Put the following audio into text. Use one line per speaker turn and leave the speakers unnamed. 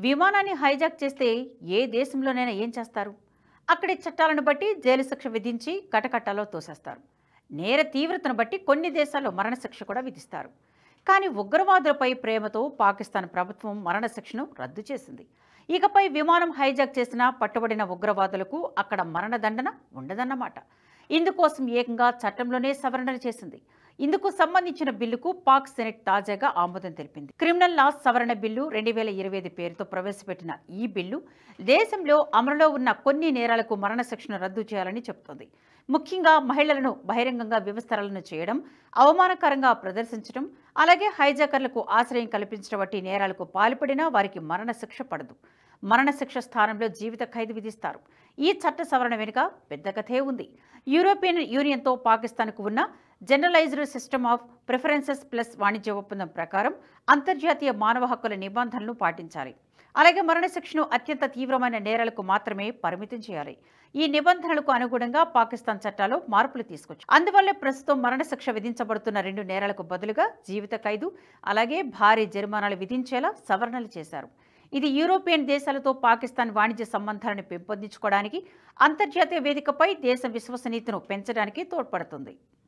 విమానాన్ని హైజాక్ చేస్తే ఏ దేశంలోనైనా ఏం చేస్తారు? అక్కడి చట్టాలను బట్టి జైలు శిక్ష విధించి కటకట్టాలో తోసేస్తారు. నేర తీవ్రతను బట్టి కొన్ని దేశాల్లో మరణశిక్ష కూడా విధిస్తారు. కానీ ఉగ్రవాదులపై ప్రేమతో పాకిస్తాన్ ప్రభుత్వం మరణశిక్షను రద్దు చేసింది. ఇకపై విమానం హైజాక్ చేసిన పట్టుబడిన ఉగ్రవాదులకు అక్కడ మరణదండన ఉండదన్నమాట. ఇందుకోసం ఏకంగా చట్టంలోనే సవరణలు చేసింది. ఇందుకు సంబంధించిన బిల్లుకు పాక్ సెనెట్ తాజాగా ఆమోదం తెలిపింది. క్రిమినల్ లాస్ సవరణ బిల్లు 2025 పేరుతో ప్రవేశపెట్టిన ఈ బిల్లు దేశంలో అమలులో ఉన్న కొన్ని నేరాలకు మరణశిక్షను రద్దు చేయాలని చెబుతోంది. ముఖ్యంగా మహిళలను బహిరంగంగా వివస్త్రాలను చేయడం, అవమానకరంగా ప్రదర్శించడం, అలాగే హైజాకర్లకు ఆశ్రయం కల్పించడం వంటి నేరాలకు పాల్పడినా వారికి మరణశిక్ష పడదు. మరణశిక్ష స్థానంలో జీవిత ఖైదు విధిస్తారు. ఈ చట్ట సవరణ వెనుక పెద్ద కథే ఉంది. యూరోపియన్ యూనియన్తో పాకిస్తాన్కు ఉన్న generalised system of preferences plus వాణిజ్య ఒప్పందం ప్రకారం అంతర్జాతీయ మానవ హక్కుల నిబంధనలను పాటించాలి. అలాగే మరణశిక్షను అత్యంత తీవ్రమైన నేరాలకు మాత్రమే పరిమితం చేయాలి. ఈ నిబంధనలకు అనుగుణంగా పాకిస్తాన్ చట్టాల్లో మార్పులు తీసుకొచ్చారు. అందువల్ల ప్రస్తుతం మరణశిక్ష విధించబడుతున్న 2 నేరాలకు బదులుగా జీవిత ఖైదు, అలాగే భారీ జరిమానాలు విధించేలా సవరణలు చేశారు. ఇది యూరోపియన్ దేశాలతో పాకిస్తాన్ వాణిజ్య సంబంధాలను పెంపొందించుకోవడానికి, అంతర్జాతీయ వేదికపై దేశ విశ్వసనీయతను పెంచడానికి తోడ్పడుతుంది.